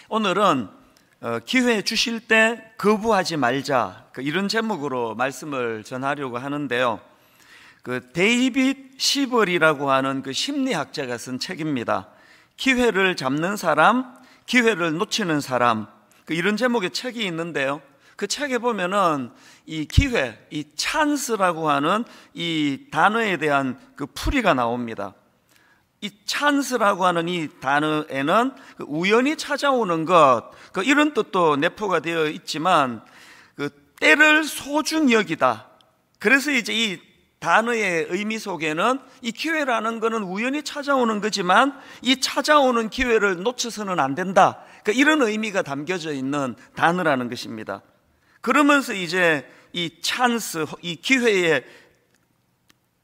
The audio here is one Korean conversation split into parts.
오늘은 기회 주실 때 거부하지 말자, 이런 제목으로 말씀을 전하려고 하는데요. 데이빗 시벌이라고 하는 심리학자가 쓴 책입니다. 기회를 잡는 사람, 기회를 놓치는 사람, 이런 제목의 책이 있는데요. 그 책에 보면은 이 기회, 이 찬스라고 하는 이 단어에 대한 풀이가 나옵니다. 이 찬스라고 하는 이 단어에는 우연히 찾아오는 것, 이런 뜻도 내포가 되어 있지만 때를 소중히 여기다. 그래서 이제 이 단어의 의미 속에는 이 기회라는 것은 우연히 찾아오는 거지만 이 찾아오는 기회를 놓쳐서는 안 된다, 이런 의미가 담겨져 있는 단어라는 것입니다. 그러면서 이제 이 찬스, 이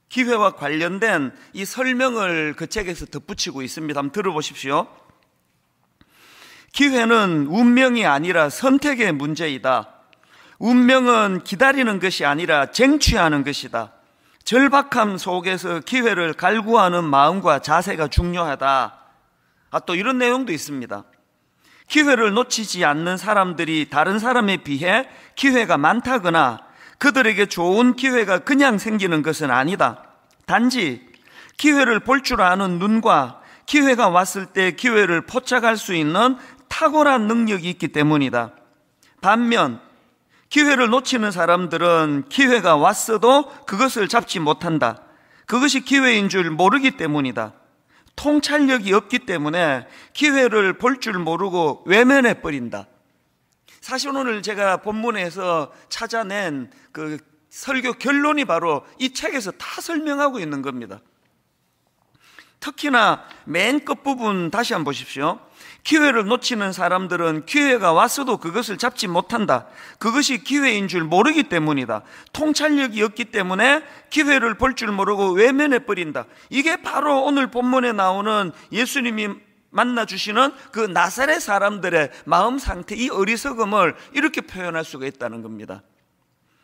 기회와 관련된 이 설명을 그 책에서 덧붙이고 있습니다. 한번 들어보십시오. 기회는 운명이 아니라 선택의 문제이다. 운명은 기다리는 것이 아니라 쟁취하는 것이다. 절박함 속에서 기회를 갈구하는 마음과 자세가 중요하다. 또 이런 내용도 있습니다. 기회를 놓치지 않는 사람들이 다른 사람에 비해 기회가 많다거나 그들에게 좋은 기회가 그냥 생기는 것은 아니다. 단지 기회를 볼 줄 아는 눈과 기회가 왔을 때 기회를 포착할 수 있는 탁월한 능력이 있기 때문이다. 반면 기회를 놓치는 사람들은 기회가 왔어도 그것을 잡지 못한다. 그것이 기회인 줄 모르기 때문이다. 통찰력이 없기 때문에 기회를 볼 줄 모르고 외면해 버린다. 사실 오늘 제가 본문에서 찾아낸 설교 결론이 바로 이 책에서 다 설명하고 있는 겁니다. 특히나 맨 끝부분 다시 한번 보십시오. 기회를 놓치는 사람들은 기회가 왔어도 그것을 잡지 못한다. 그것이 기회인 줄 모르기 때문이다. 통찰력이 없기 때문에 기회를 볼 줄 모르고 외면해 버린다. 이게 바로 오늘 본문에 나오는 예수님이 만나주시는 나사렛 사람들의 마음 상태, 이 어리석음을 이렇게 표현할 수가 있다는 겁니다.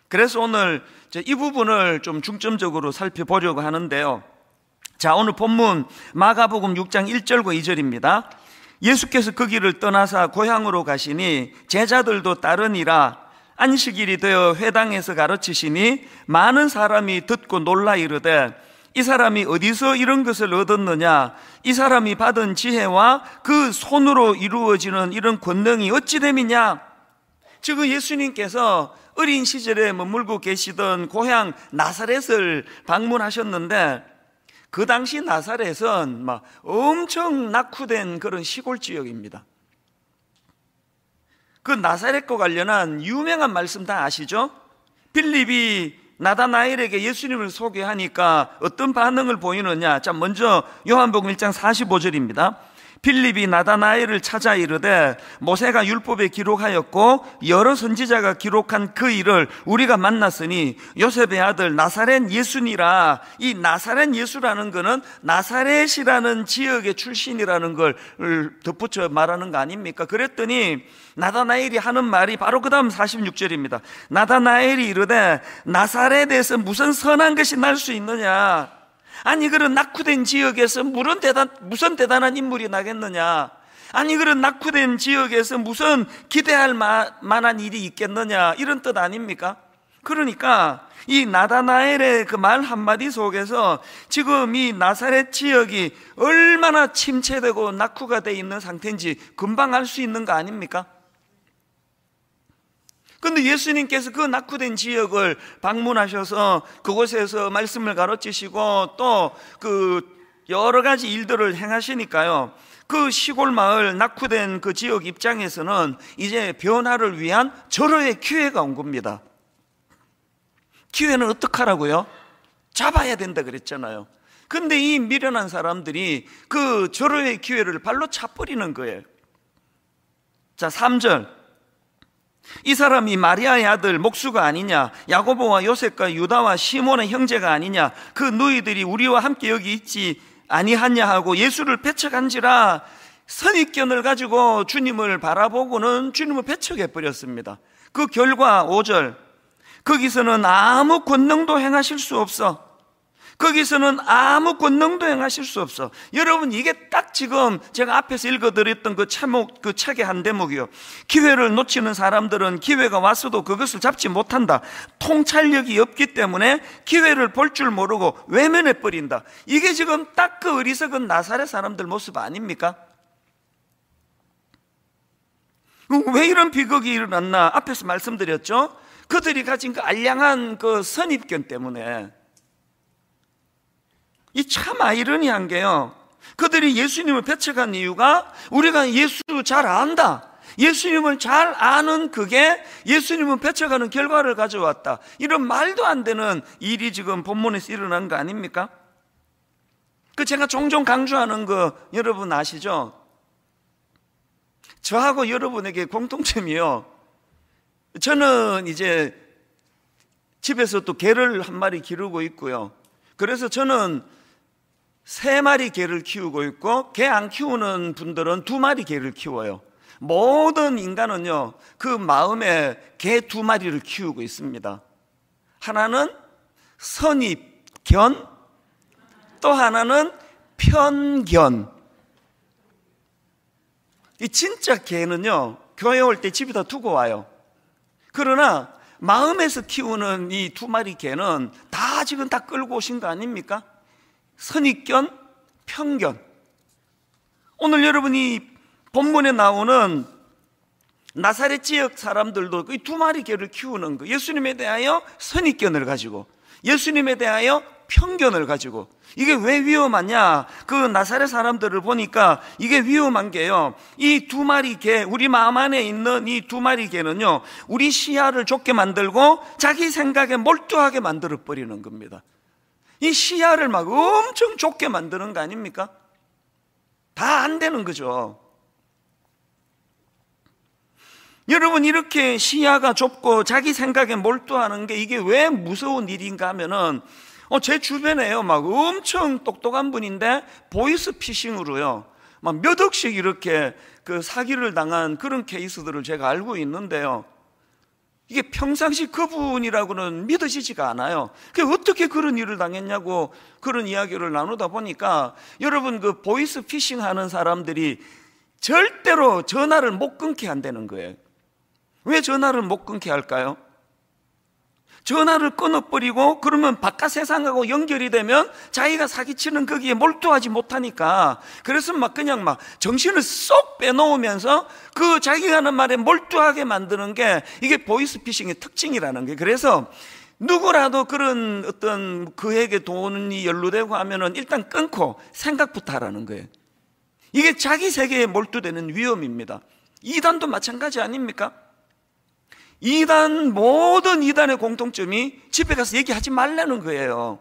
그래서 오늘 이 부분을 좀 중점적으로 살펴보려고 하는데요. 자, 오늘 본문 마가복음 6장 1절과 2절입니다. 예수께서 그 길을 떠나사 고향으로 가시니 제자들도 따르니라. 안식일이 되어 회당에서 가르치시니 많은 사람이 듣고 놀라 이르되 이 사람이 어디서 이런 것을 얻었느냐? 이 사람이 받은 지혜와 그 손으로 이루어지는 이런 권능이 어찌 됨이냐? 지금 예수님께서 어린 시절에 머물고 계시던 고향 나사렛을 방문하셨는데 그 당시 나사렛은 엄청 낙후된 그런 시골 지역입니다. 그 나사렛과 관련한 유명한 말씀 다 아시죠? 빌립이 나다나엘에게 예수님을 소개하니까 어떤 반응을 보이느냐? 자, 먼저 요한복음 1장 45절입니다. 빌립이 나다나엘을 찾아 이르되 모세가 율법에 기록하였고 여러 선지자가 기록한 그 일을 우리가 만났으니 요셉의 아들 나사렛 예수니라. 이 나사렛 예수라는 것은 나사렛이라는 지역의 출신이라는 걸 덧붙여 말하는 거 아닙니까? 그랬더니 나다나엘이 하는 말이 바로 그 다음 46절입니다. 나다나엘이 이르되 나사렛에서 무슨 선한 것이 날 수 있느냐? 아니 그런 낙후된 지역에서 무슨 대단한 인물이 나겠느냐? 아니 그런 낙후된 지역에서 무슨 기대할 만한 일이 있겠느냐? 이런 뜻 아닙니까? 그러니까 이 나다나엘의 그 말 한마디 속에서 지금 이 나사렛 지역이 얼마나 침체되고 낙후가 돼 있는 상태인지 금방 알 수 있는 거 아닙니까? 그런데 예수님께서 그 낙후된 지역을 방문하셔서 그곳에서 말씀을 가르치시고 또 여러 가지 일들을 행하시니까요, 그 시골 마을 낙후된 그 지역 입장에서는 이제 변화를 위한 절호의 기회가 온 겁니다. 기회는 어떡하라고요? 잡아야 된다 그랬잖아요. 근데 이 미련한 사람들이 그 절호의 기회를 발로 차버리는 거예요. 자, 3절. 이 사람이 마리아의 아들 목수가 아니냐? 야고보와 요셉과 유다와 시몬의 형제가 아니냐? 그 너희들이 우리와 함께 여기 있지 아니하냐 하고 예수를 배척한지라. 선입견을 가지고 주님을 바라보고는 주님을 배척해 버렸습니다. 그 결과 5절. 거기서는 아무 권능도 행하실 수 없어. 거기서는 아무 권능도 행하실 수 없어. 여러분, 이게 딱 지금 제가 앞에서 읽어드렸던 그 제목, 그 책의 한 대목이요. 기회를 놓치는 사람들은 기회가 왔어도 그것을 잡지 못한다. 통찰력이 없기 때문에 기회를 볼 줄 모르고 외면해 버린다. 이게 지금 딱 그 어리석은 나사렛 사람들 모습 아닙니까? 왜 이런 비극이 일어났나? 앞에서 말씀드렸죠. 그들이 가진 그 알량한 그 선입견 때문에. 이 참 아이러니한 게요, 그들이 예수님을 배척한 이유가 우리가 예수 잘 안다, 예수님을 잘 아는 그게 예수님을 배척하는 결과를 가져왔다, 이런 말도 안 되는 일이 지금 본문에서 일어난 거 아닙니까? 그 제가 종종 강조하는 거 여러분 아시죠? 저하고 여러분에게 공통점이요, 저는 이제 집에서 또 개를 한 마리 기르고 있고요. 그래서 저는 3마리 개를 키우고 있고, 개 안 키우는 분들은 2마리 개를 키워요. 모든 인간은요, 그 마음에 개 2마리를 키우고 있습니다. 하나는 선입견, 또 하나는 편견. 이 진짜 개는요, 교회 올 때 집에다 두고 와요. 그러나 마음에서 키우는 이 2마리 개는 다 지금 다 끌고 오신 거 아닙니까? 선입견, 편견. 오늘 여러분이 본문에 나오는 나사렛 지역 사람들도 이 2마리 개를 키우는 거, 예수님에 대하여 선입견을 가지고, 예수님에 대하여 편견을 가지고. 이게 왜 위험하냐? 그 나사렛 사람들을 보니까 이게 위험한 게요, 이 2마리 개, 우리 마음 안에 있는 이 2마리 개는요, 우리 시야를 좁게 만들고 자기 생각에 몰두하게 만들어 버리는 겁니다. 이 시야를 막 엄청 좁게 만드는 거 아닙니까? 다 안 되는 거죠. 여러분, 이렇게 시야가 좁고 자기 생각에 몰두하는 게 이게 왜 무서운 일인가 하면은, 제 주변에요, 막 엄청 똑똑한 분인데 보이스 피싱으로요, 막 몇 억씩 이렇게 그 사기를 당한 그런 케이스들을 제가 알고 있는데요, 이게 평상시 그분이라고는 믿어지지가 않아요. 어떻게 그런 일을 당했냐고 그런 이야기를 나누다 보니까, 여러분, 그 보이스 피싱 하는 사람들이 절대로 전화를 못 끊게 한다는 거예요. 왜 전화를 못 끊게 할까요? 전화를 끊어버리고 그러면 바깥 세상하고 연결이 되면 자기가 사기치는 거기에 몰두하지 못하니까, 그래서 막 그냥 막 정신을 쏙 빼놓으면서 그 자기가 하는 말에 몰두하게 만드는 게 이게 보이스피싱의 특징이라는 거예요. 그래서 누구라도 그런 어떤 그에게 돈이 연루되고 하면은 일단 끊고 생각부터 하라는 거예요. 이게 자기 세계에 몰두되는 위험입니다. 이단도 마찬가지 아닙니까? 모든 이단의 공통점이 집에 가서 얘기하지 말라는 거예요.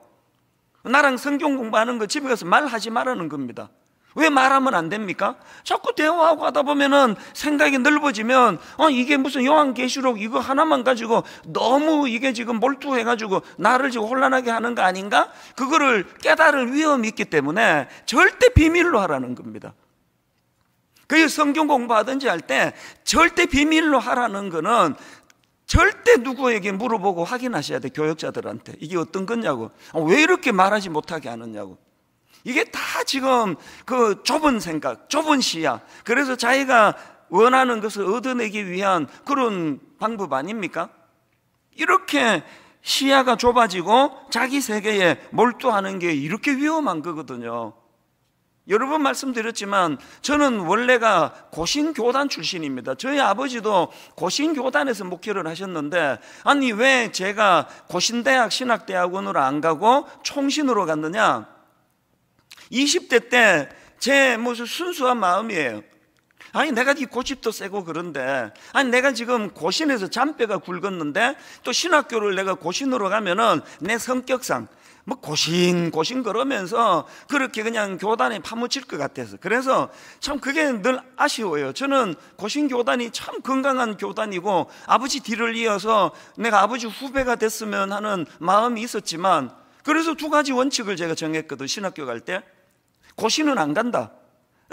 나랑 성경 공부하는 거 집에 가서 말하지 말라는 겁니다. 왜 말하면 안 됩니까? 자꾸 대화하고 하다 보면은 생각이 넓어지면, 이게 무슨 요한계시록 이거 하나만 가지고 너무 이게 지금 몰두해가지고 나를 지금 혼란하게 하는 거 아닌가? 그거를 깨달을 위험이 있기 때문에 절대 비밀로 하라는 겁니다. 그 성경 공부하든지 할 때 절대 비밀로 하라는 거는 절대 누구에게 물어보고 확인하셔야 돼. 교역자들한테 이게 어떤 거냐고, 왜 이렇게 말하지 못하게 하느냐고. 이게 다 지금 그 좁은 생각, 좁은 시야, 그래서 자기가 원하는 것을 얻어내기 위한 그런 방법 아닙니까? 이렇게 시야가 좁아지고 자기 세계에 몰두하는 게 이렇게 위험한 거거든요. 여러 번 말씀드렸지만 저는 원래가 고신교단 출신입니다. 저희 아버지도 고신교단에서 목회를 하셨는데, 아니 왜 제가 고신대학 신학대학원으로 안 가고 총신으로 갔느냐? 20대 때 제 무슨 순수한 마음이에요. 아니 내가 이 고집도 세고 그런데, 아니 내가 지금 고신에서 잔뼈가 굵었는데 또 신학교를 내가 고신으로 가면은 내 성격상 뭐 고신 그러면서 그렇게 그냥 교단에 파묻힐 것 같아서, 그래서 참 그게 늘 아쉬워요. 저는 고신 교단이 참 건강한 교단이고 아버지 뒤를 이어서 내가 아버지 후배가 됐으면 하는 마음이 있었지만, 그래서 2가지 원칙을 제가 정했거든. 신학교 갈 때 고신은 안 간다.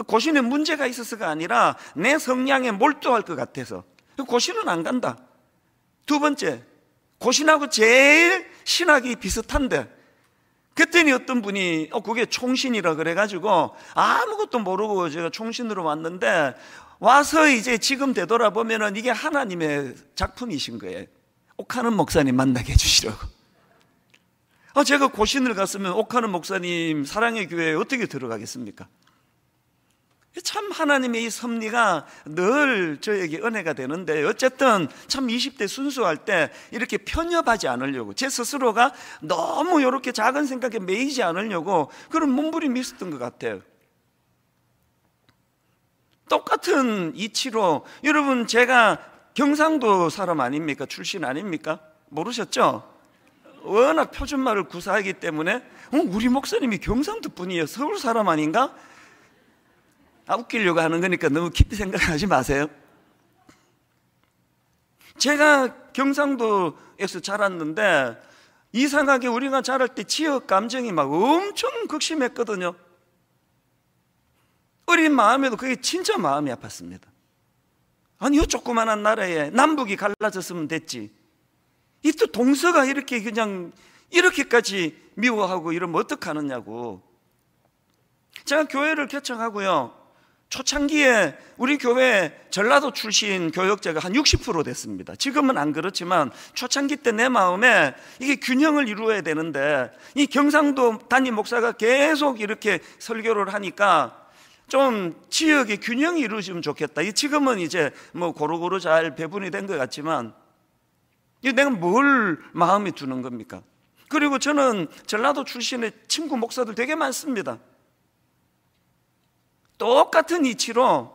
고신에 문제가 있어서가 아니라 내 성향에 몰두할 것 같아서 고신은 안 간다. 2번째, 고신하고 제일 신학이 비슷한데 그랬더니 어떤 분이 그게 총신이라 그래가지고 아무것도 모르고 제가 총신으로 왔는데, 와서 이제 지금 되돌아보면은 이게 하나님의 작품이신 거예요. 옥하는 목사님 만나게 해주시려고. 제가 고신을 갔으면 옥하는 목사님 사랑의 교회에 어떻게 들어가겠습니까? 참 하나님의 이 섭리가 늘 저에게 은혜가 되는데, 어쨌든 참 20대 순수할 때 이렇게 편협하지 않으려고, 제 스스로가 너무 이렇게 작은 생각에 매이지 않으려고 그런 몸부림이 있었던 것 같아요. 똑같은 이치로, 여러분 제가 경상도 사람 아닙니까? 출신 아닙니까? 모르셨죠? 워낙 표준말을 구사하기 때문에 우리 목사님이 경상도 분이에요, 서울 사람 아닌가? 웃기려고 하는 거니까 너무 깊이 생각하지 마세요. 제가 경상도에서 자랐는데 이상하게 우리가 자랄 때 지역 감정이 막 엄청 극심했거든요. 어린 마음에도 그게 진짜 마음이 아팠습니다. 아니, 이 조그만한 나라에 남북이 갈라졌으면 됐지, 이 또 동서가 이렇게 그냥 이렇게까지 미워하고 이러면 어떡하느냐고. 제가 교회를 개척하고요, 초창기에 우리 교회 전라도 출신 교역자가 한 60% 됐습니다. 지금은 안 그렇지만 초창기 때 내 마음에 이게 균형을 이루어야 되는데, 이 경상도 담임 목사가 계속 이렇게 설교를 하니까 좀 지역의 균형이 이루어지면 좋겠다. 지금은 이제 뭐 고루고루 잘 배분이 된 것 같지만, 내가 뭘 마음에 두는 겁니까? 그리고 저는 전라도 출신의 친구 목사들 되게 많습니다. 똑같은 이치로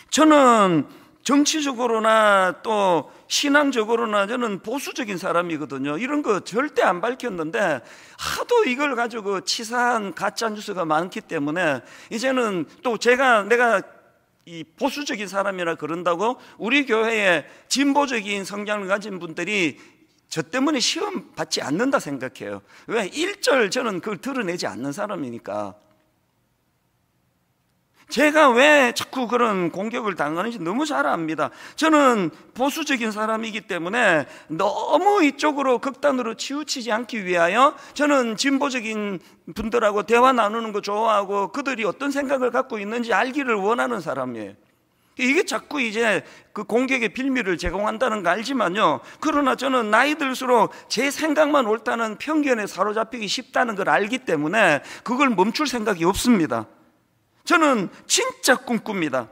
저는 정치적으로나 또 신앙적으로나 저는 보수적인 사람이거든요. 이런 거 절대 안 밝혔는데 하도 이걸 가지고 치사한 가짜 뉴스가 많기 때문에 이제는 또 내가 이 보수적인 사람이라 그런다고 우리 교회에 진보적인 성향을 가진 분들이 저 때문에 시험 받지 않는다 생각해요. 왜? 일절 저는 그걸 드러내지 않는 사람이니까. 제가 왜 자꾸 그런 공격을 당하는지 너무 잘 압니다. 저는 보수적인 사람이기 때문에 너무 이쪽으로 극단으로 치우치지 않기 위하여 저는 진보적인 분들하고 대화 나누는 거 좋아하고 그들이 어떤 생각을 갖고 있는지 알기를 원하는 사람이에요. 이게 자꾸 이제 그 공격의 빌미를 제공한다는 거 알지만요, 그러나 저는 나이 들수록 제 생각만 옳다는 편견에 사로잡히기 쉽다는 걸 알기 때문에 그걸 멈출 생각이 없습니다. 저는 진짜 꿈꿉니다.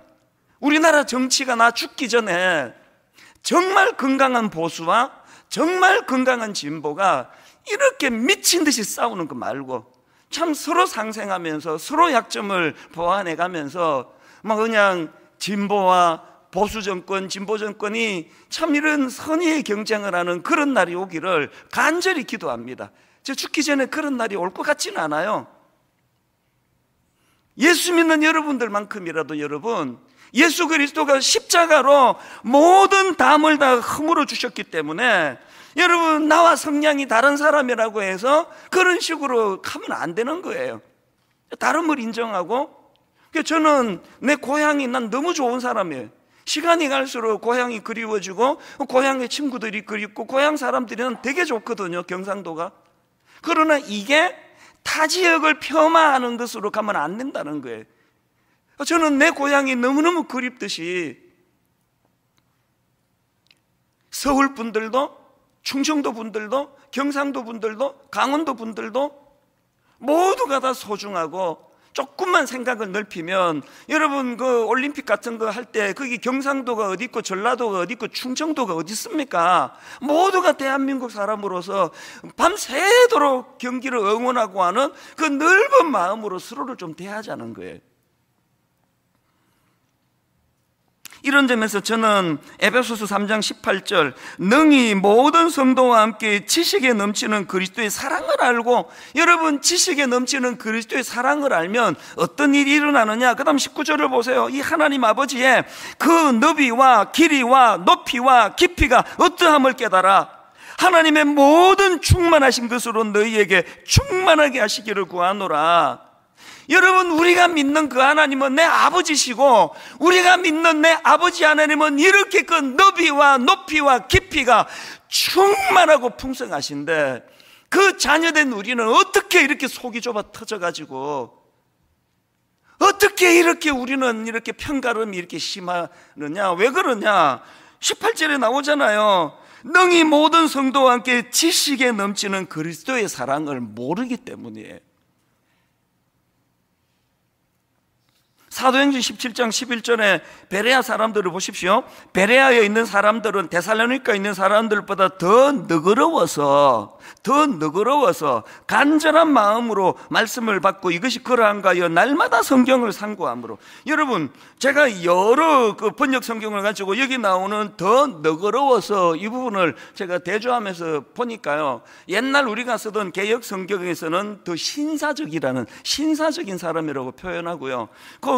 우리나라 정치가 나 죽기 전에 정말 건강한 보수와 정말 건강한 진보가 이렇게 미친 듯이 싸우는 거 말고 참 서로 상생하면서 서로 약점을 보완해가면서 막 그냥 진보와 보수 정권, 진보 정권이 참 이런 선의의 경쟁을 하는 그런 날이 오기를 간절히 기도합니다. 저 죽기 전에 그런 날이 올 것 같지는 않아요. 예수 믿는 여러분들만큼이라도 여러분, 예수 그리스도가 십자가로 모든 담을 다 허물어 주셨기 때문에 여러분, 나와 성향이 다른 사람이라고 해서 그런 식으로 하면 안 되는 거예요. 다름을 인정하고. 저는 내 고향이 난 너무 좋은 사람이에요. 시간이 갈수록 고향이 그리워지고 고향의 친구들이 그립고 고향 사람들이 난 되게 좋거든요, 경상도가. 그러나 이게 타 지역을 폄하하는 것으로 가면 안 된다는 거예요. 저는 내 고향이 너무너무 그립듯이 서울 분들도, 충청도 분들도, 경상도 분들도, 강원도 분들도 모두가 다 소중하고, 조금만 생각을 넓히면 여러분 그 올림픽 같은 거 할 때 거기 경상도가 어디 있고 전라도가 어디 있고 충청도가 어디 있습니까? 모두가 대한민국 사람으로서 밤새도록 경기를 응원하고 하는 그 넓은 마음으로 서로를 좀 대하자는 거예요. 이런 점에서 저는 에베소서 3장 18절 능히 모든 성도와 함께 지식에 넘치는 그리스도의 사랑을 알고, 여러분 지식에 넘치는 그리스도의 사랑을 알면 어떤 일이 일어나느냐. 그 다음 19절을 보세요. 이 하나님 아버지의 그 너비와 길이와 높이와 깊이가 어떠함을 깨달아 하나님의 모든 충만하신 것으로 너희에게 충만하게 하시기를 구하노라. 여러분, 우리가 믿는 그 하나님은 내 아버지시고 우리가 믿는 내 아버지 하나님은 이렇게 그 너비와 높이와 깊이가 충만하고 풍성하신데, 그 자녀된 우리는 어떻게 이렇게 속이 좁아 터져가지고, 어떻게 이렇게 우리는 이렇게 편가름이 이렇게 심하느냐? 왜 그러냐? 18절에 나오잖아요. 능히 모든 성도와 함께 지식에 넘치는 그리스도의 사랑을 모르기 때문이에요. 사도행전 17장 11절에 베레아 사람들을 보십시오. 베레아에 있는 사람들은 데살로니가에 있는 사람들보다 더 너그러워서 간절한 마음으로 말씀을 받고 이것이 그러한가 하여 날마다 성경을 상고함으로. 여러분, 제가 여러 그 번역 성경을 가지고 여기 나오는 더 너그러워서 이 부분을 제가 대조하면서 보니까요, 옛날 우리가 쓰던 개역 성경에서는 더 신사적인 사람이라고 표현하고요,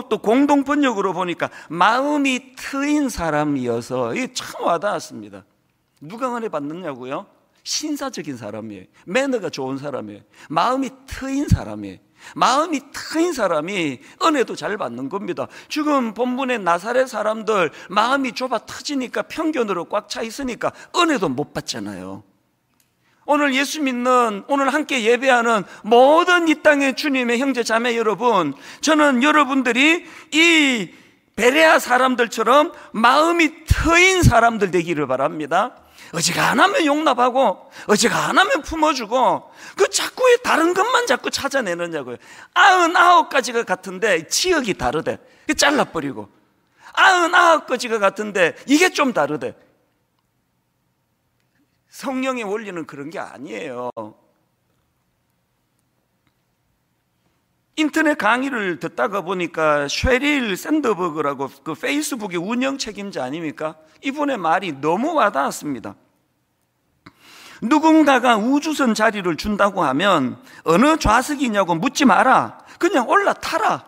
또 공동 번역으로 보니까 마음이 트인 사람이어서 이게 참 와닿았습니다. 누가 은혜 받느냐고요? 신사적인 사람이에요. 매너가 좋은 사람이에요. 마음이 트인 사람이에요. 마음이 트인 사람이 은혜도 잘 받는 겁니다. 지금 본문의 나사렛 사람들 마음이 좁아 터지니까, 편견으로 꽉 차 있으니까 은혜도 못 받잖아요. 오늘 예수 믿는, 오늘 함께 예배하는 모든 이 땅의 주님의 형제 자매 여러분, 저는 여러분들이 이 베레아 사람들처럼 마음이 트인 사람들 되기를 바랍니다. 어지간하면 용납하고 어지간하면 품어주고, 그 자꾸 왜 다른 것만 자꾸 찾아내느냐고요. 99가지가 같은데 지역이 다르대. 잘라버리고. 99가지가 같은데 이게 좀 다르대. 성령의 원리는 그런 게 아니에요. 인터넷 강의를 듣다가 보니까 쉐릴 샌더버그라고 그 페이스북의 운영 책임자 아닙니까? 이분의 말이 너무 와닿았습니다. 누군가가 우주선 자리를 준다고 하면 어느 좌석이냐고 묻지 마라. 그냥 올라타라.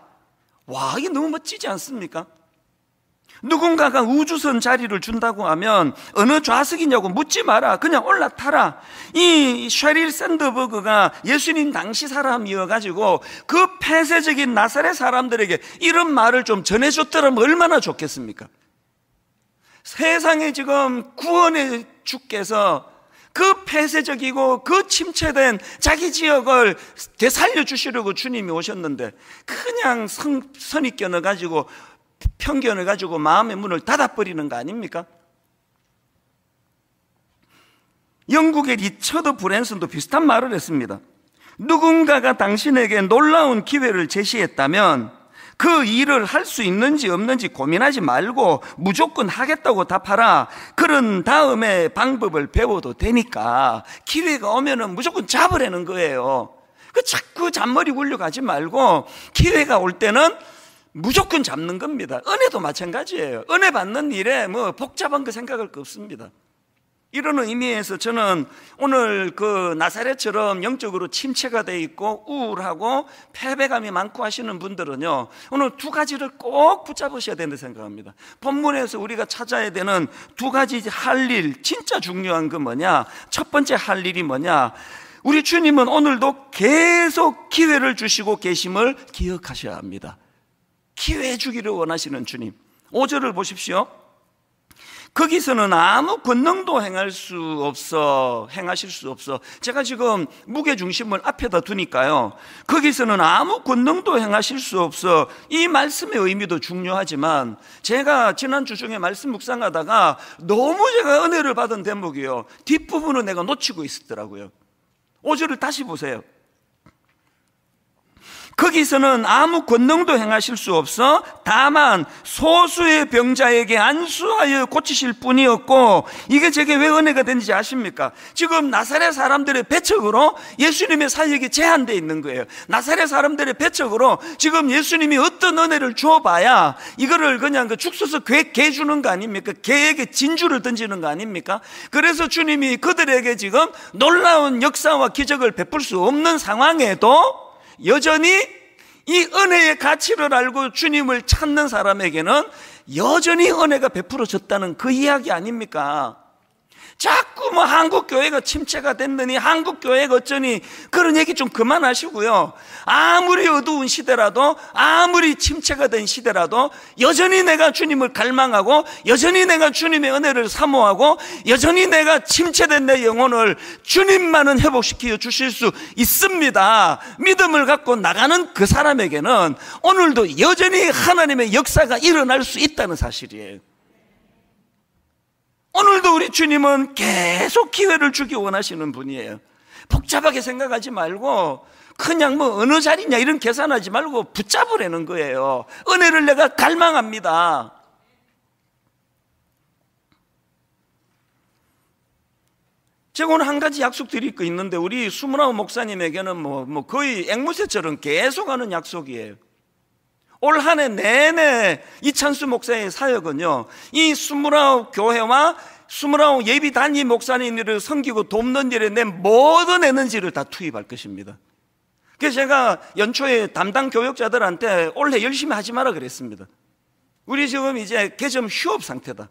와, 이게 너무 멋지지 않습니까? 누군가가 우주선 자리를 준다고 하면 어느 좌석이냐고 묻지 마라. 그냥 올라타라. 이 쉐릴 샌더버그가 예수님 당시 사람이어가지고 그 폐쇄적인 나사렛 사람들에게 이런 말을 좀 전해줬더라면 얼마나 좋겠습니까? 세상에 지금 구원의 주께서 그 폐쇄적이고 그 침체된 자기 지역을 되살려주시려고 주님이 오셨는데, 그냥 선입견을 가지고, 편견을 가지고 마음의 문을 닫아버리는 거 아닙니까? 영국의 리처드 브랜슨도 비슷한 말을 했습니다. 누군가가 당신에게 놀라운 기회를 제시했다면 그 일을 할 수 있는지 없는지 고민하지 말고 무조건 하겠다고 답하라. 그런 다음에 방법을 배워도 되니까. 기회가 오면은 무조건 잡으라는 거예요. 그 자꾸 잔머리 굴려가지 말고 기회가 올 때는 무조건 잡는 겁니다. 은혜도 마찬가지예요. 은혜 받는 일에 뭐 복잡한 거 생각할 거 없습니다. 이런 의미에서 저는 오늘 그 나사렛처럼 영적으로 침체가 돼 있고 우울하고 패배감이 많고 하시는 분들은요, 오늘 두 가지를 꼭 붙잡으셔야 된다고 생각합니다. 본문에서 우리가 찾아야 되는 두 가지 할 일, 진짜 중요한 거 뭐냐? 첫 번째 할 일이 뭐냐? 우리 주님은 오늘도 계속 기회를 주시고 계심을 기억하셔야 합니다. 기회 주기를 원하시는 주님. 5절을 보십시오. 거기서는 아무 권능도 행하실 수 없어. 제가 지금 무게중심을 앞에다 두니까요, 거기서는 아무 권능도 행하실 수 없어. 이 말씀의 의미도 중요하지만, 제가 지난주 중에 말씀 묵상하다가 너무 제가 은혜를 받은 대목이요, 뒷부분은 내가 놓치고 있었더라고요. 5절을 다시 보세요. 거기서는 아무 권능도 행하실 수 없어 다만 소수의 병자에게 안수하여 고치실 뿐이었고, 이게 제게 왜 은혜가 된지 아십니까? 지금 나사렛 사람들의 배척으로 예수님의 사역이 제한되어 있는 거예요. 나사렛 사람들의 배척으로 지금 예수님이 어떤 은혜를 줘봐야 이거를 그냥 그 죽서서 개 주는 거 아닙니까? 개에게 진주를 던지는 거 아닙니까? 그래서 주님이 그들에게 지금 놀라운 역사와 기적을 베풀 수 없는 상황에도 여전히 이 은혜의 가치를 알고 주님을 찾는 사람에게는 여전히 은혜가 베풀어졌다는 그 이야기 아닙니까? 자꾸 뭐 한국 교회가 침체가 됐느니, 한국 교회가 어쩌니, 그런 얘기 좀 그만하시고요. 아무리 어두운 시대라도, 아무리 침체가 된 시대라도 여전히 내가 주님을 갈망하고, 여전히 내가 주님의 은혜를 사모하고, 여전히 내가 침체된 내 영혼을 주님만은 회복시켜 주실 수 있습니다. 믿음을 갖고 나가는 그 사람에게는 오늘도 여전히 하나님의 역사가 일어날 수 있다는 사실이에요. 오늘도 우리 주님은 계속 기회를 주기 원하시는 분이에요. 복잡하게 생각하지 말고 그냥 뭐 어느 자리냐 이런 계산하지 말고 붙잡으라는 거예요. 은혜를 내가 갈망합니다. 제가 오늘 한 가지 약속 드릴 거 있는데, 우리 수문하우 목사님에게는 뭐 거의 앵무새처럼 계속 하는 약속이에요. 올 한 해 내내 이찬수 목사의 사역은요, 이 수문하우 교회와 수문하우 예비 단임 목사님들을 섬기고 돕는 일에 내 모든 에너지를 다 투입할 것입니다. 그래서 제가 연초에 담당 교역자들한테 올해 열심히 하지 마라 그랬습니다. 우리 지금 이제 개점 휴업 상태다.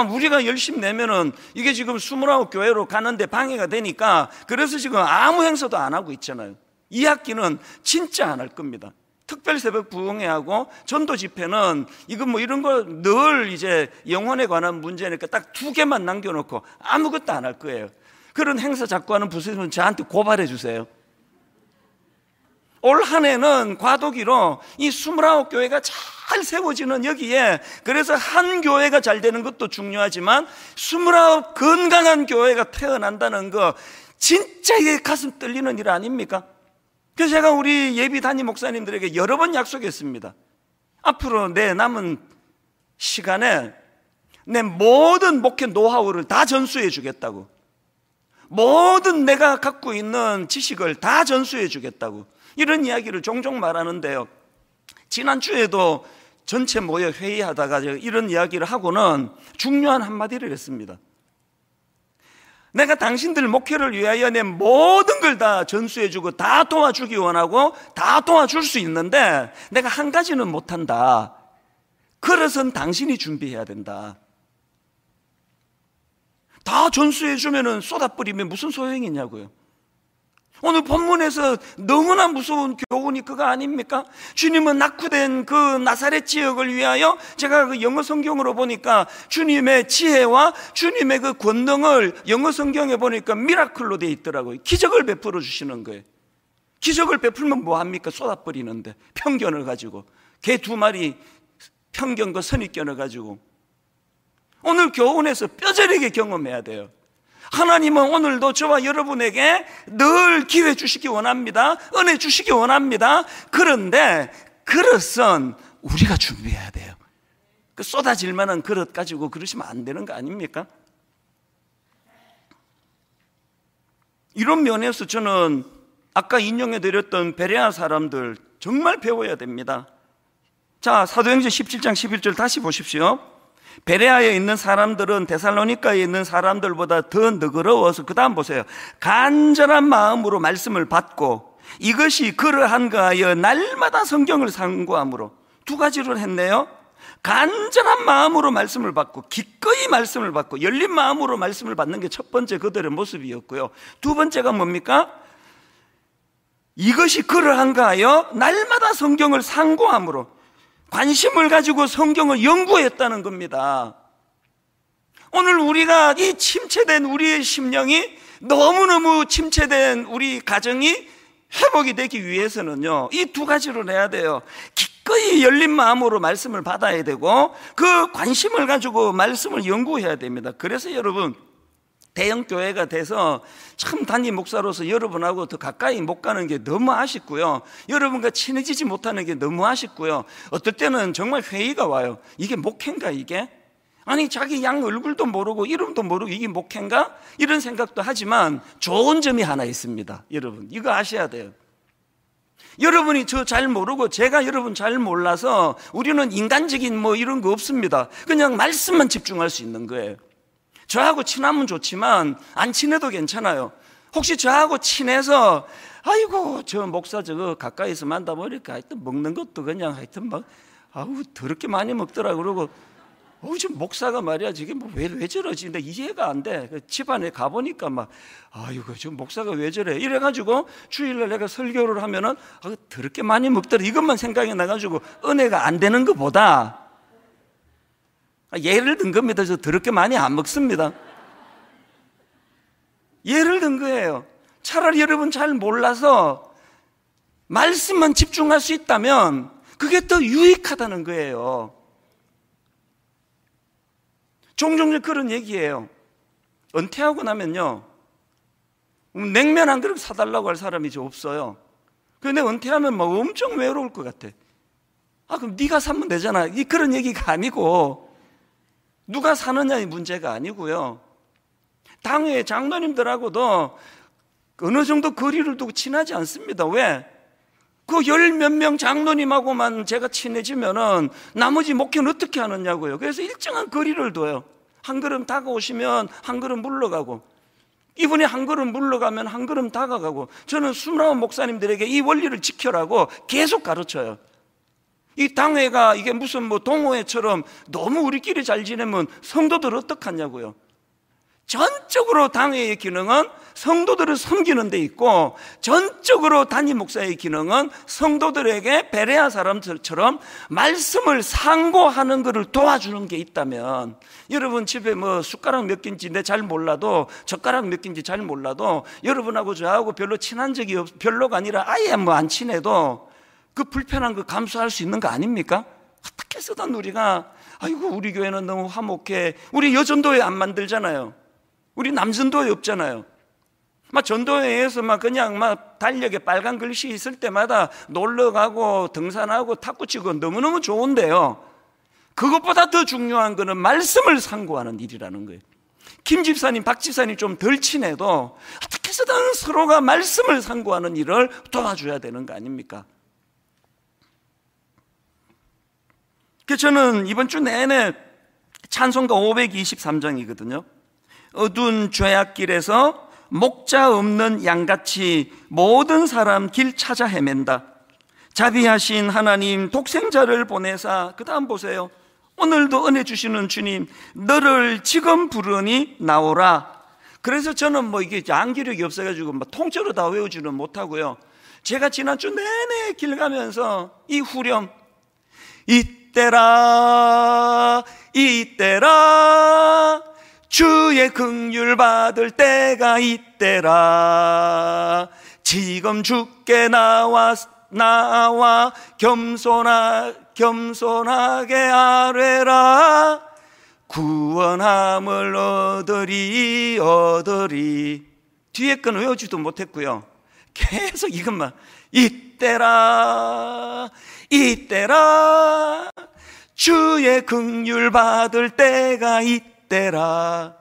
우리가 열심히 내면은 이게 지금 수문하우 교회로 가는데 방해가 되니까, 그래서 지금 아무 행사도 안 하고 있잖아요. 이 학기는 진짜 안 할 겁니다. 특별 새벽 부흥회하고 전도 집회는 이거 뭐 이런 거 늘 이제 영혼에 관한 문제니까 딱 2개만 남겨놓고 아무것도 안 할 거예요. 그런 행사 자꾸 하는 부서는 저한테 고발해 주세요. 올 한 해는 과도기로 이 29교회가 잘 세워지는 여기에, 그래서 한 교회가 잘 되는 것도 중요하지만 29 건강한 교회가 태어난다는 거, 진짜 이게 가슴 떨리는 일 아닙니까? 그래서 제가 우리 예비 단임 목사님들에게 여러 번 약속했습니다. 앞으로 내 남은 시간에 내 모든 목회 노하우를 다 전수해 주겠다고, 모든 내가 갖고 있는 지식을 다 전수해 주겠다고, 이런 이야기를 종종 말하는데요, 지난주에도 전체 모여 회의하다가 이런 이야기를 하고는 중요한 한마디를 했습니다. 내가 당신들 목회를 위하여 내 모든 걸 다 전수해주고 다 도와주기 원하고 다 도와줄 수 있는데, 내가 한 가지는 못한다. 그릇은 당신이 준비해야 된다. 다 전수해주면 쏟아버리면 무슨 소용이 있냐고요. 오늘 본문에서 너무나 무서운 교훈이 그거 아닙니까? 주님은 낙후된 그 나사렛 지역을 위하여, 제가 그 영어 성경으로 보니까 주님의 지혜와 주님의 그 권능을 영어 성경에 보니까 미라클로 되어 있더라고요. 기적을 베풀어 주시는 거예요. 기적을 베풀면 뭐합니까? 쏟아버리는데, 편견을 가지고 개 2마리 편견과 선입견을 가지고. 오늘 교훈에서 뼈저리게 경험해야 돼요. 하나님은 오늘도 저와 여러분에게 늘 기회 주시기 원합니다. 은혜 주시기 원합니다. 그런데 그릇은 우리가 준비해야 돼요. 그 쏟아질 만한 그릇 가지고 그러시면 안 되는 거 아닙니까? 이런 면에서 저는 아까 인용해드렸던 베레아 사람들 정말 배워야 됩니다. 자, 사도행전 17장 11절 다시 보십시오. 베레아에 있는 사람들은 데살로니가에 있는 사람들보다 더 너그러워서, 그 다음 보세요. 간절한 마음으로 말씀을 받고 이것이 그러한가 하여 날마다 성경을 상고함으로. 2가지를 했네요. 간절한 마음으로 말씀을 받고, 기꺼이 말씀을 받고, 열린 마음으로 말씀을 받는 게 첫 번째 그들의 모습이었고요. 2번째가 뭡니까? 이것이 그러한가 하여 날마다 성경을 상고함으로. 관심을 가지고 성경을 연구했다는 겁니다. 오늘 우리가 이 침체된 우리의 심령이, 너무너무 침체된 우리 가정이 회복이 되기 위해서는요, 이 2가지를 해야 돼요. 기꺼이 열린 마음으로 말씀을 받아야 되고, 그 관심을 가지고 말씀을 연구해야 됩니다. 그래서 여러분, 대형교회가 돼서 참 단임 목사로서 여러분하고 더 가까이 못 가는 게 너무 아쉽고요, 여러분과 친해지지 못하는 게 너무 아쉽고요, 어떨 때는 정말 회의가 와요. 이게 목회인가 이게? 아니 자기 양 얼굴도 모르고 이름도 모르고 이게 목회인가? 이런 생각도 하지만 좋은 점이 하나 있습니다. 여러분 이거 아셔야 돼요. 여러분이 저 잘 모르고 제가 여러분 잘 몰라서 우리는 인간적인 뭐 이런 거 없습니다. 그냥 말씀만 집중할 수 있는 거예요. 저하고 친하면 좋지만 안 친해도 괜찮아요. 혹시 저하고 친해서 아이고 저 목사 저거 가까이서 만나보니까 하여튼 먹는 것도 그냥 하여튼 막 아우 더럽게 많이 먹더라 그러고 지금 목사가 말이야 지금 왜 저러지? 근데 이해가 안 돼. 집안에 가보니까 막 이거 지금 목사가 왜 저래? 이래가지고 주일날 내가 설교를 하면은 더럽게 많이 먹더라 이것만 생각이 나가지고 은혜가 안 되는 것보다 예를 든 겁니다. 저 더럽게 많이 안 먹습니다. 예를 든 거예요. 차라리 여러분 잘 몰라서 말씀만 집중할 수 있다면 그게 더 유익하다는 거예요. 종종 그런 얘기예요. 은퇴하고 나면요 냉면 한 그릇 사달라고 할 사람이 이제 없어요. 그런데 은퇴하면 막 엄청 외로울 것 같아. 그럼 네가 사면 되잖아. 그런 얘기가 아니고 누가 사느냐의 문제가 아니고요. 당회 장로님들하고도 어느 정도 거리를 두고 친하지 않습니다. 왜? 그 열 몇 명 장로님하고만 제가 친해지면은 나머지 목회는 어떻게 하느냐고요. 그래서 일정한 거리를 둬요. 한 걸음 다가오시면 한 걸음 물러가고, 이분이 한 걸음 물러가면 한 걸음 다가가고, 저는 수많은 목사님들에게 이 원리를 지켜라고 계속 가르쳐요. 이 당회가 이게 무슨 동호회처럼 너무 우리끼리 잘 지내면 성도들 어떡하냐고요. 전적으로 당회의 기능은 성도들을 섬기는 데 있고, 전적으로 담임 목사의 기능은 성도들에게 베레아 사람들처럼 말씀을 상고하는 것을 도와주는 게 있다면, 여러분 집에 숟가락 몇 개인지 잘 몰라도, 젓가락 몇 개인지 잘 몰라도 여러분하고 저하고 별로 친한 적이 별로가 아니라 아예 안 친해도 그 불편한 거 감수할 수 있는 거 아닙니까? 어떻게 해서든 우리가 우리 교회는 너무 화목해, 우리 여전도회 안 만들잖아요. 우리 남전도회 없잖아요. 전도회에서 그냥 달력에 빨간 글씨 있을 때마다 놀러 가고 등산하고 탁구 치고 너무너무 좋은데요, 그것보다 더 중요한 거는 말씀을 상고하는 일이라는 거예요. 김 집사님, 박 집사님 좀 덜 친해도 어떻게 해서든 서로가 말씀을 상고하는 일을 도와줘야 되는 거 아닙니까? 그래서 저는 이번 주 내내 찬송가 523장이거든요. 어두운 죄악길에서 목자 없는 양같이 모든 사람 길 찾아 헤맨다. 자비하신 하나님 독생자를 보내사, 그 다음 보세요. 오늘도 은혜 주시는 주님, 너를 지금 부르니 나오라. 그래서 저는 이게 암기력이 없어가지고 통째로 다 외우지는 못하고요. 제가 지난주 내내 길 가면서 이 후렴, 이때라 주의 긍휼 받을 때가 이때라. 지금 주께 나와 겸손하게 아뢰라. 구원함을 얻으리. 뒤에 건 외우지도 못했고요. 계속 이것만, 이때라 주의 긍휼 받을 때가 이때라.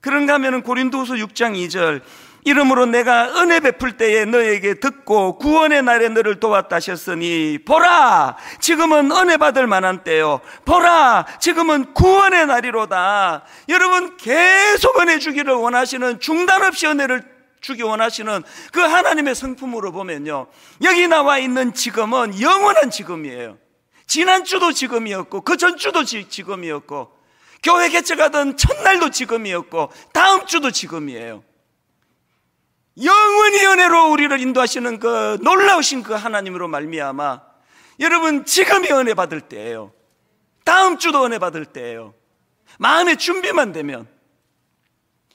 그런가 하면 고린도후서 6장 2절, 이러므로 내가 은혜 베풀 때에 너에게 듣고 구원의 날에 너를 도왔다 하셨으니 보라 지금은 은혜 받을 만한 때요, 보라 지금은 구원의 날이로다. 여러분 계속 은혜 주기를 원하시는, 중단 없이 은혜를 주기 원하시는 그 하나님의 성품으로 보면요, 여기 나와 있는 지금은 영원한 지금이에요. 지난주도 지금이었고 그 전주도 지금이었고, 교회 개척하던 첫날도 지금이었고 다음 주도 지금이에요. 영원히 은혜로 우리를 인도하시는 그 놀라우신 그 하나님으로 말미암아 여러분 지금이 은혜 받을 때예요. 다음 주도 은혜 받을 때예요. 마음의 준비만 되면.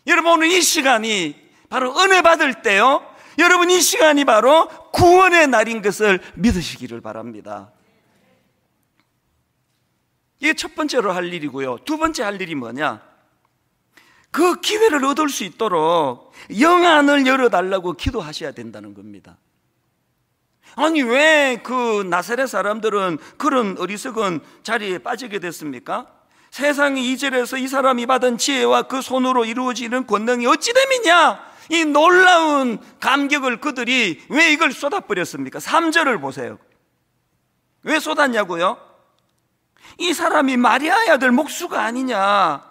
여러분 오늘 이 시간이 바로 은혜 받을 때요, 여러분 이 시간이 바로 구원의 날인 것을 믿으시기를 바랍니다. 이게 첫 번째로 할 일이고요. 두 번째 할 일이 뭐냐, 그 기회를 얻을 수 있도록 영안을 열어달라고 기도하셔야 된다는 겁니다. 아니 왜 그 나사렛 사람들은 그런 어리석은 자리에 빠지게 됐습니까? 세상이 2절에서 이 사람이 받은 지혜와 그 손으로 이루어지는 권능이 어찌 됨이냐, 이 놀라운 감격을 그들이 왜 이걸 쏟아버렸습니까? 3절을 보세요. 왜 쏟았냐고요? 이 사람이 마리아의 아들 목수가 아니냐,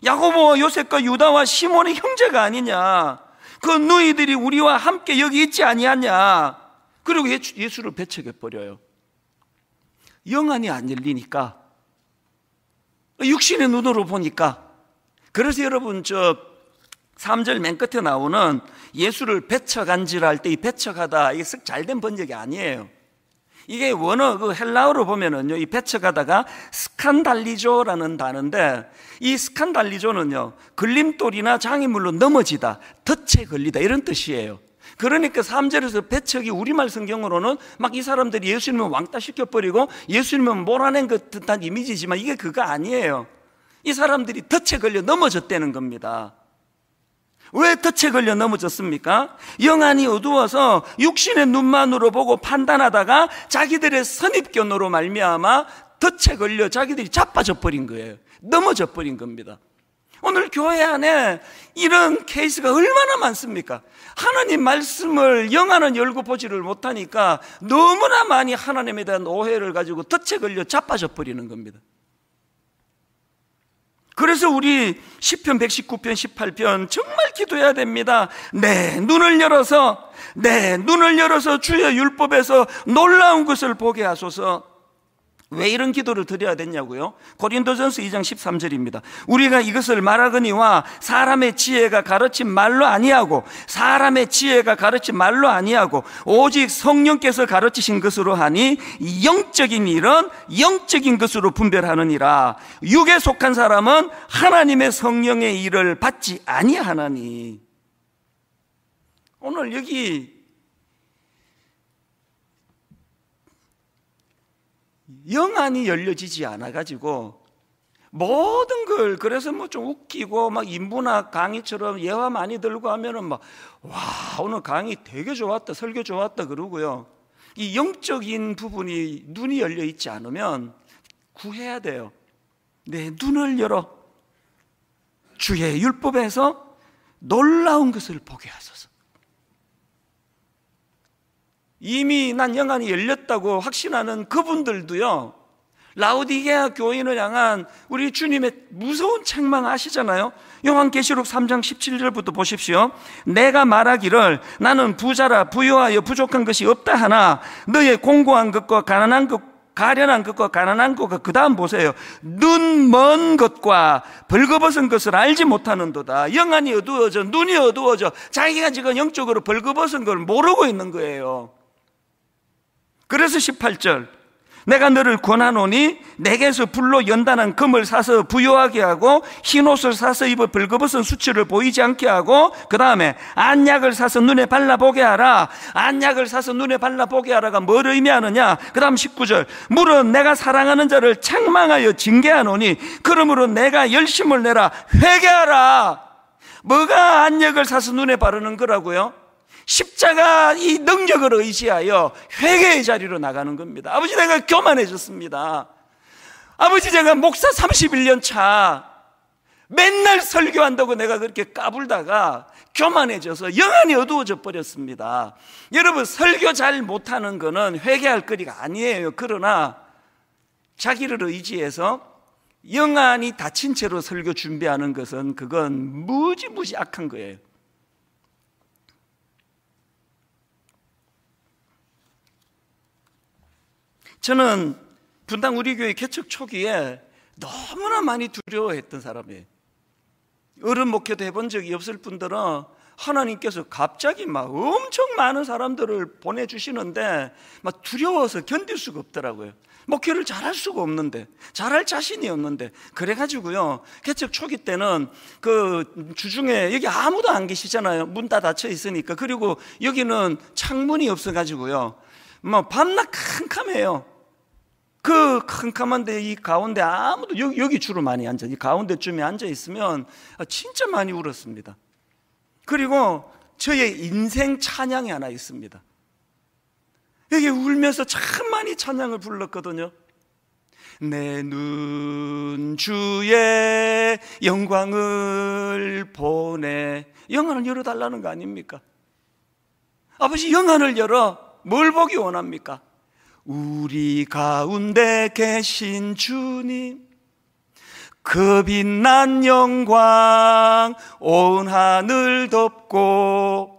야고보, 요셉과 유다와 시몬의 형제가 아니냐, 그 너희들이 우리와 함께 여기 있지 아니하냐. 그리고 예수를 배척해버려요. 영안이 안 열리니까 육신의 눈으로 보니까. 그래서 여러분 3절 맨 끝에 나오는 예수를 배척한지라 할 때 이 배척하다, 이게 썩 잘된 번역이 아니에요. 이게 원어 헬라어로 보면은요, 이 배척하다가 스칸달리조라는 단어인데, 이 스칸달리조는요, 걸림돌이나 장애물로 넘어지다, 덫에 걸리다, 이런 뜻이에요. 그러니까 3절에서 배척이 우리말 성경으로는 막 이 사람들이 예수님을 왕따 시켜버리고 예수님을 몰아낸 것 듯한 이미지지만 이게 그거 아니에요. 이 사람들이 덫에 걸려 넘어졌다는 겁니다. 왜 덫에 걸려 넘어졌습니까? 영안이 어두워서 육신의 눈만으로 보고 판단하다가 자기들의 선입견으로 말미암아 덫에 걸려 자기들이 자빠져 버린 거예요. 넘어져 버린 겁니다. 오늘 교회 안에 이런 케이스가 얼마나 많습니까? 하나님 말씀을 영안은 열고 보지를 못하니까 너무나 많이 하나님에 대한 오해를 가지고 덫에 걸려 자빠져 버리는 겁니다. 그래서 우리 시편 119편 18편 정말 기도해야 됩니다. 내 눈을 열어서 주의 율법에서 놀라운 것을 보게 하소서. 왜 이런 기도를 드려야 되냐고요? 고린도전서 2장 13절입니다. 우리가 이것을 말하거니와 사람의 지혜가 가르친 말로 아니하고 오직 성령께서 가르치신 것으로 하니 영적인 일은 영적인 것으로 분별하느니라. 육에 속한 사람은 하나님의 성령의 일을 받지 아니하나니. 오늘 여기 영안이 열려지지 않아가지고 모든 걸, 그래서 뭐 좀 웃기고 막 인문학 강의처럼 예화 많이 들고 하면은 막, 와, 오늘 강의 되게 좋았다, 설교 좋았다 그러고요. 이 영적인 부분이 눈이 열려 있지 않으면 구해야 돼요. 내 눈을 열어 주의 율법에서 놀라운 것을 보게 하소서. 이미 난 영안이 열렸다고 확신하는 그분들도요, 라오디게아 교인을 향한 우리 주님의 무서운 책망 아시잖아요. 요한계시록 3장 17절부터 보십시오. 내가 말하기를 나는 부자라 부유하여 부족한 것이 없다 하나 너의 공고한 것과 가난한 것과 그 다음 보세요. 눈 먼 것과 벌거벗은 것을 알지 못하는도다. 영안이 어두워져, 눈이 어두워져, 자기가 지금 영적으로 벌거벗은 걸 모르고 있는 거예요. 그래서 18절, 내가 너를 권하노니 내게서 불로 연단한 금을 사서 부요하게 하고 흰옷을 사서 입어 벌거벗은 수치를 보이지 않게 하고, 그 다음에 안약을 사서 눈에 발라보게 하라. 안약을 사서 눈에 발라보게 하라가 뭘 의미하느냐. 그 다음 19절, 물은 내가 사랑하는 자를 책망하여 징계하노니 그러므로 내가 열심을 내라. 회개하라. 뭐가 안약을 사서 눈에 바르는 거라고요? 십자가 이 능력을 의지하여 회개의 자리로 나가는 겁니다. 아버지, 내가 교만해졌습니다. 아버지, 제가 목사 31년 차 맨날 설교한다고 내가 그렇게 까불다가 교만해져서 영안이 어두워져 버렸습니다. 여러분, 설교 잘 못하는 거는 회개할 거리가 아니에요. 그러나 자기를 의지해서 영안이 닫힌 채로 설교 준비하는 것은 그건 무지무지 악한 거예요. 저는 분당 우리 교회 개척 초기에 너무나 많이 두려워했던 사람이에요. 어른 목회도 해본 적이 없을 뿐더러 하나님께서 갑자기 막 엄청 많은 사람들을 보내주시는데 막 두려워서 견딜 수가 없더라고요. 목회를 잘할 수가 없는데, 잘할 자신이 없는데. 그래가지고요, 개척 초기 때는 그 주중에 여기 아무도 안 계시잖아요. 문 다 닫혀 있으니까. 그리고 여기는 창문이 없어가지고요, 뭐 밤낮 캄캄해요. 그 캄캄한데 이 가운데 아무도, 여기 주로 많이 앉아, 이 가운데쯤에 앉아 있으면 진짜 많이 울었습니다. 그리고 저의 인생 찬양이 하나 있습니다. 여기 울면서 참 많이 찬양을 불렀거든요. 내 눈 주의 영광을 보내. 영안을 열어달라는 거 아닙니까? 아버지, 영안을 열어. 뭘 보기 원합니까? 우리 가운데 계신 주님, 그 빛난 영광 온 하늘 덮고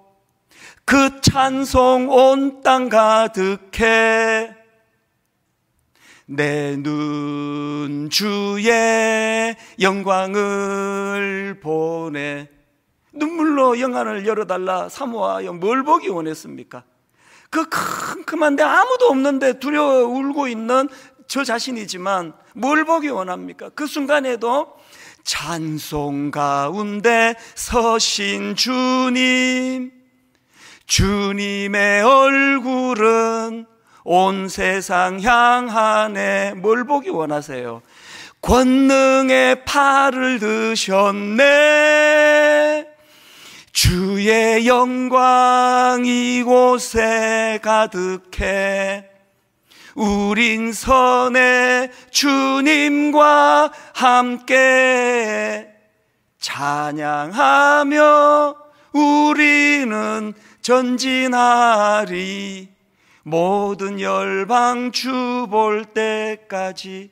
그 찬송 온 땅 가득해 내 눈 주의 영광을 보네. 눈물로 영안을 열어달라 사모하여 뭘 보기 원했습니까? 그 큼큼한데 아무도 없는데 두려워 울고 있는 저 자신이지만 뭘 보기 원합니까? 그 순간에도 찬송 가운데 서신 주님, 주님의 얼굴은 온 세상 향하네. 뭘 보기 원하세요? 권능의 팔을 드셨네. 주의 영광 이곳에 가득해. 우린 선의 주님과 함께 찬양하며 우리는 전진하리. 모든 열방 주 볼 때까지.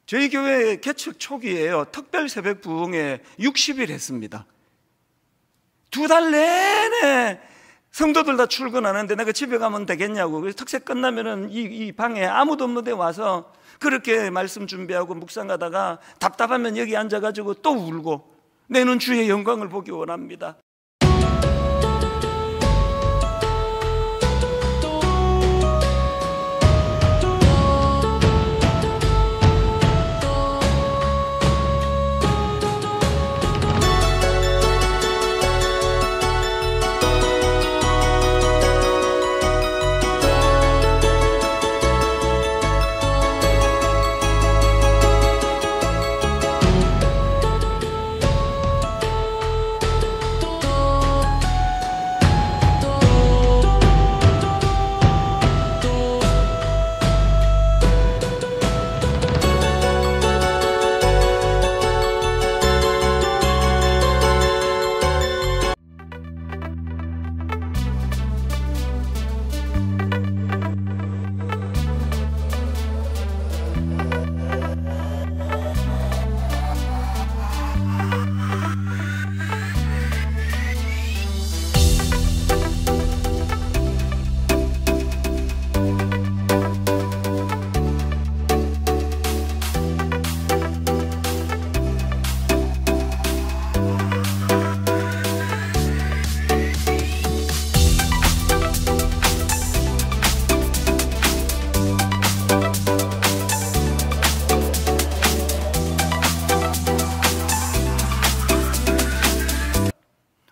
저희 교회 개척 초기에요, 특별 새벽 부흥회 60일 했습니다. 2달 내내 성도들 다 출근하는데 내가 집에 가면 되겠냐고. 그래서 특세 끝나면은 이 방에 아무도 없는 데 와서 그렇게 말씀 준비하고 묵상 가다가 답답하면 여기 앉아가지고 또 울고, 내는 주의 영광을 보기 원합니다.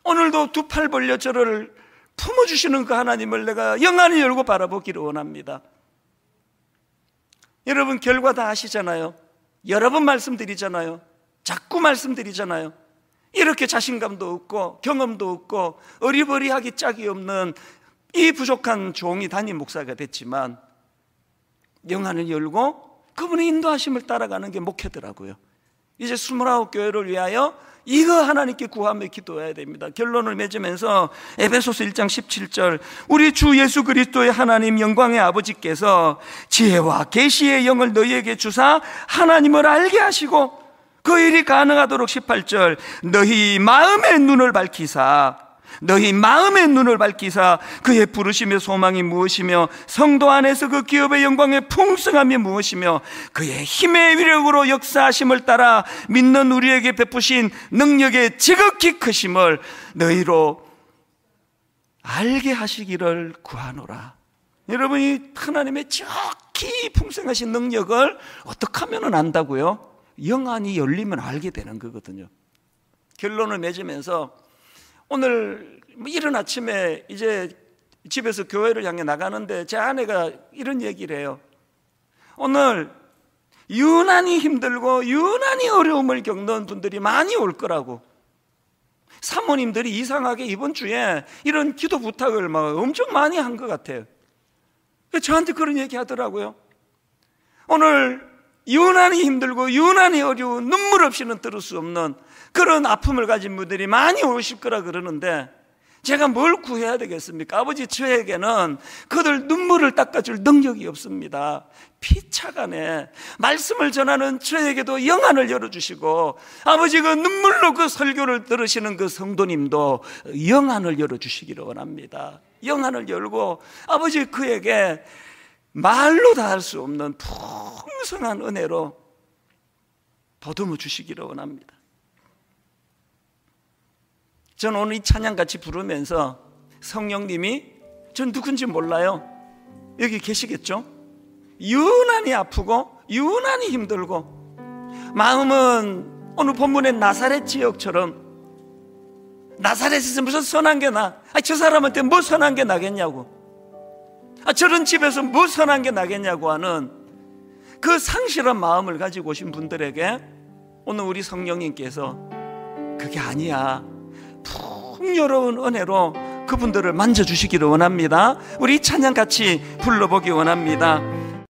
오늘도 두 팔 벌려 저를 품어주시는 그 하나님을 내가 영안을 열고 바라보기를 원합니다. 여러분 결과 다 아시잖아요. 여러 번 말씀드리잖아요. 자꾸 말씀드리잖아요. 이렇게 자신감도 없고 경험도 없고 어리버리하기 짝이 없는 이 부족한 종이 담임 목사가 됐지만 영안을 열고 그분의 인도하심을 따라가는 게 목회더라고요. 이제 29교회를 위하여 이거 하나님께 구하며 기도해야 됩니다. 결론을 맺으면서 에베소서 1장 17절, 우리 주 예수 그리스도의 하나님 영광의 아버지께서 지혜와 계시의 영을 너희에게 주사 하나님을 알게 하시고 그 일이 가능하도록 18절, 너희 마음의 눈을 밝히사 그의 부르심의 소망이 무엇이며 성도 안에서 그 기업의 영광의 풍성함이 무엇이며 그의 힘의 위력으로 역사하심을 따라 믿는 우리에게 베푸신 능력의 지극히 크심을 너희로 알게 하시기를 구하노라. 여러분이 하나님의 지극히 풍성하신 능력을 어떻게 하면 안다고요? 영안이 열리면 알게 되는 거거든요. 결론을 맺으면서 오늘 이른 아침에 이제 집에서 교회를 향해 나가는데 제 아내가 이런 얘기를 해요. 오늘 유난히 힘들고 유난히 어려움을 겪는 분들이 많이 올 거라고. 사모님들이 이상하게 이번 주에 이런 기도 부탁을 막 엄청 많이 한 것 같아요. 저한테 그런 얘기 하더라고요. 오늘 유난히 힘들고 유난히 어려운 눈물 없이는 들을 수 없는 그런 아픔을 가진 분들이 많이 오실 거라 그러는데 제가 뭘 구해야 되겠습니까? 아버지, 저에게는 그들 눈물을 닦아줄 능력이 없습니다. 피차간에 말씀을 전하는 저에게도 영안을 열어주시고, 아버지 그 눈물로 그 설교를 들으시는 그 성도님도 영안을 열어주시기를 원합니다. 영안을 열고 아버지 그에게 말로 다 할 수 없는 풍성한 은혜로 보듬어 주시기를 원합니다. 저는 오늘 이 찬양 같이 부르면서 성령님이, 전 누군지 몰라요, 여기 계시겠죠? 유난히 아프고 유난히 힘들고 마음은 오늘 본문의 나사렛 지역처럼, 나사렛에서 무슨 선한 게 나? 저 사람한테 뭐 선한 게 나겠냐고, 저런 집에서 뭐 선한 게 나겠냐고 하는 그 상실한 마음을 가지고 오신 분들에게 오늘 우리 성령님께서 그게 아니야, 풍요로운 은혜로 그분들을 만져주시기를 원합니다. 우리 찬양 같이 불러보기 원합니다.